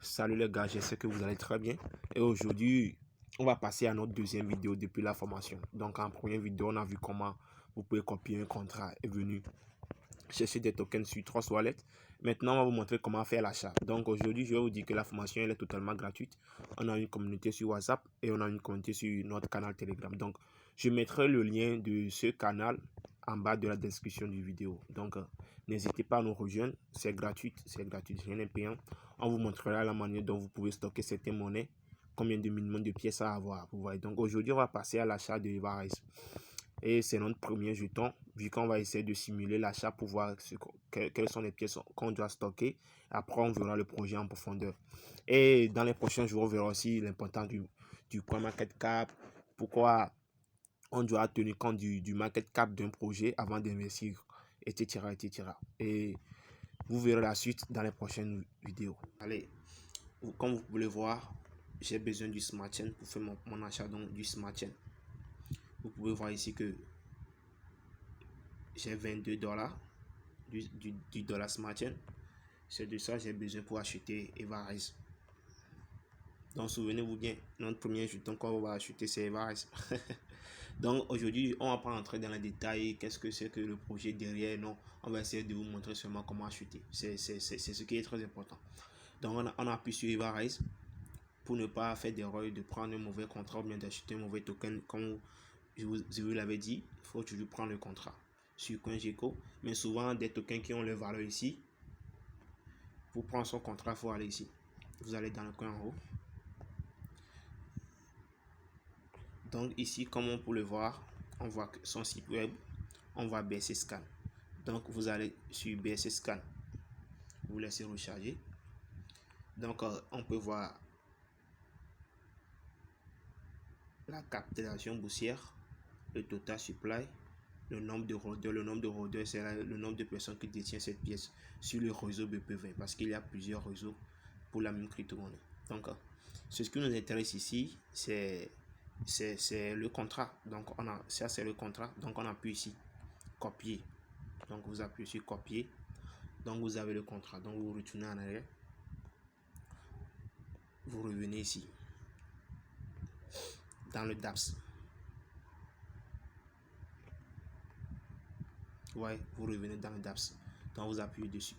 Salut les gars, j'espère que vous allez très bien. Et aujourd'hui, on va passer à notre deuxième vidéo depuis la formation. Donc en première vidéo, on a vu comment vous pouvez copier un contrat et venu chercher des tokens sur Trust Wallet. Maintenant, on va vous montrer comment faire l'achat. Donc aujourd'hui, je vais vous dire que la formation elle est totalement gratuite. On a une communauté sur WhatsApp et on a une communauté sur notre canal Telegram. Donc je mettrai le lien de ce canal en bas de la description du vidéo. Donc n'hésitez pas à nous rejoindre, c'est gratuit, rien n'est payant. On vous montrera la manière dont vous pouvez stocker certaines monnaies, combien de minimum de pièces à avoir. Vous voyez. Donc aujourd'hui, on va passer à l'achat de Everise. Et c'est notre premier jeton, vu qu'on va essayer de simuler l'achat pour voir quelles sont les pièces qu'on doit stocker. Après, on verra le projet en profondeur. Et dans les prochains jours, on verra aussi l'importance du coin market cap, pourquoi on doit tenir compte du market cap d'un projet avant d'investir, etc., etc. Et vous verrez la suite dans les prochaines vidéos. Allez, comme vous pouvez voir, j'ai besoin du Smart Chain pour faire mon achat donc du Smart Chain. Vous pouvez voir ici que j'ai 22 dollars du dollar Smart Chain. C'est de ça que j'ai besoin pour acheter Everise. Donc souvenez-vous bien, notre premier jeton qu'on va acheter c'est Everise. Donc aujourd'hui, on va pas entrer dans les détails, qu'est-ce que c'est que le projet derrière, non. On va essayer de vous montrer seulement comment acheter. C'est ce qui est très important. Donc on appuie sur Everise pour ne pas faire d'erreur de prendre un mauvais contrat ou bien d'acheter un mauvais token. Comme je vous l'avais dit, il faut toujours prendre le contrat sur CoinGecko. Mais souvent, des tokens qui ont leur valeur ici, pour prendre son contrat, il faut aller ici. Vous allez dans le coin en haut. Donc ici, comme on peut le voir, on voit son site web, on voit BSC Scan. Donc vous allez sur BSC Scan, vous laissez recharger. Donc on peut voir la capitalisation boursière, le total supply, le nombre de holders, c'est le nombre de personnes qui détiennent cette pièce sur le réseau BP20 parce qu'il y a plusieurs réseaux pour la même crypto-monnaie. Donc, ce qui nous intéresse ici, c'est le contrat. Donc, ça c'est le contrat. Donc, on appuie ici, copier. Donc, vous appuyez sur copier. Donc, vous avez le contrat. Donc, vous retournez en arrière. Vous revenez ici, dans le DApps. Ouais, vous revenez dans le DApps. Donc, vous appuyez dessus.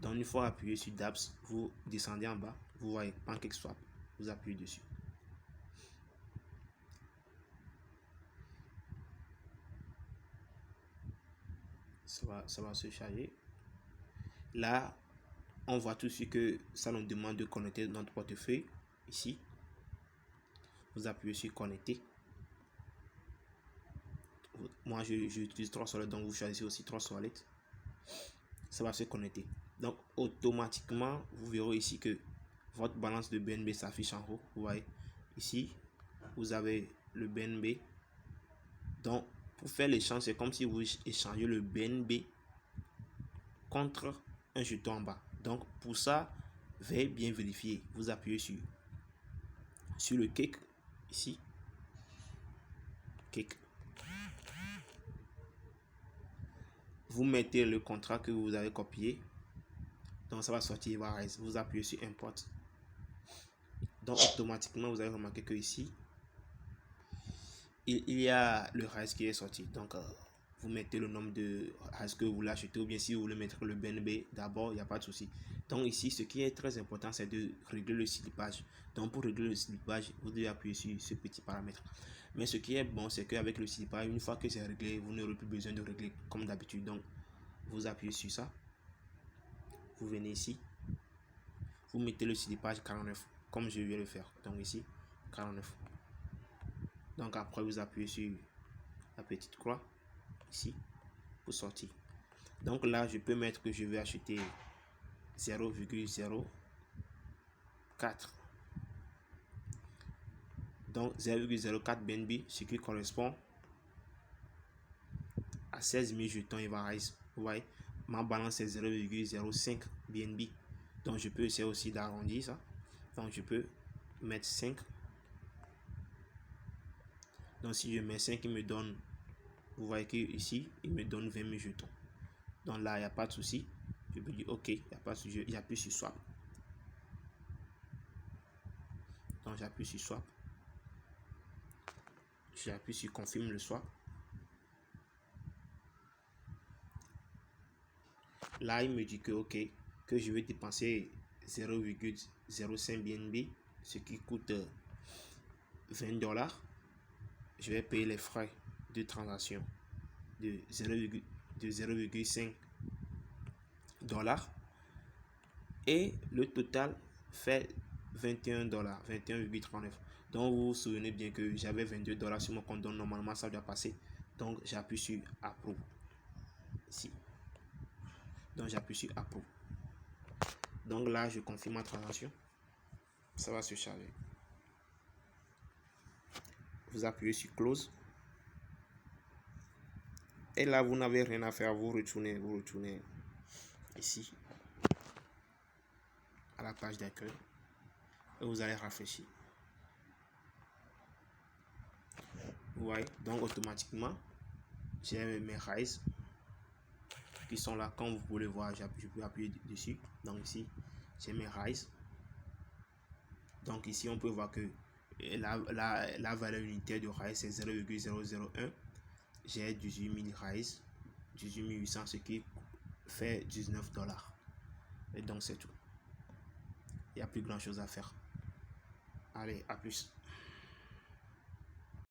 Donc, une fois appuyé sur DApps, vous descendez en bas, vous voyez PancakeSwap, vous appuyez dessus. Ça va se charger. Là, on voit tout de suite que ça nous demande de connecter notre portefeuille. Ici, vous appuyez sur connecter. Moi, j'utilise Trust Wallet, donc vous choisissez aussi Trust Wallet. Ça va se connecter. Donc, automatiquement, vous verrez ici que votre balance de BNB s'affiche en haut. Vous voyez, ici, vous avez le BNB. Donc, pour faire l'échange, c'est comme si vous échangez le BNB contre un jeton en bas. Donc, pour ça, veuillez bien vérifier. Vous appuyez sur le cake, ici. Cake. Vous mettez le contrat que vous avez copié. Donc, ça va sortir Everise. Vous appuyez sur Import. Donc, automatiquement, vous avez remarqué que ici, il y a le RAIS qui est sorti. Donc, vous mettez le nombre de RAIS que vous voulez acheter ou bien si vous voulez mettre le BNB d'abord, il n'y a pas de souci. Donc, ici, ce qui est très important, c'est de régler le slippage. Donc, pour régler le slippage, vous devez appuyer sur ce petit paramètre. Mais ce qui est bon, c'est qu'avec le slippage, une fois que c'est réglé, vous n'aurez plus besoin de régler comme d'habitude. Donc, vous appuyez sur ça. Vous venez ici. Vous mettez le slippage 49, comme je vais le faire. Donc, ici, 49. Donc après vous appuyez sur la petite croix ici pour sortir. Donc là je peux mettre que je vais acheter 0,04. Donc 0,04 BNB, ce qui correspond à 16 000 jetons Everise. Vous voyez, ma balance est 0,05 BNB. Donc je peux essayer aussi d'arrondir ça. Donc je peux mettre 5. Donc si je mets 5, il me donne, vous voyez que ici, il me donne 20 000 jetons. Donc là, il n'y a pas de souci. Je peux dire OK, il n'y a pas de souci, il n'y a plus sur swap. Donc j'appuie sur swap. J'appuie sur confirme le swap. Là, il me dit que ok, que je vais dépenser 0,05 BNB, ce qui coûte 20 $. Je vais payer les frais de transaction de 0,5 $. Et le total fait 21 $, 21,39 $. Donc vous vous souvenez bien que j'avais 22 $ sur mon compte, donc normalement ça doit passer. Donc j'appuie sur approve ici. Donc j'appuie sur approve. Donc là je confirme ma transaction. Ça va se charger. Vous appuyez sur close. Et là vous n'avez rien à faire, vous retournez ici à la page d'accueil et vous allez rafraîchir. Vous voyez, donc automatiquement j'ai mes RAIS qui sont là. Comme vous pouvez le voir, je peux appuyer dessus. Donc ici j'ai mes RAIS. Donc ici on peut voir que la valeur unitaire de RAIS c'est 0,001. J'ai 18 000 RAIS, 18 800, ce qui fait 19 $. Et donc c'est tout. Il n'y a plus grand chose à faire. Allez, à plus.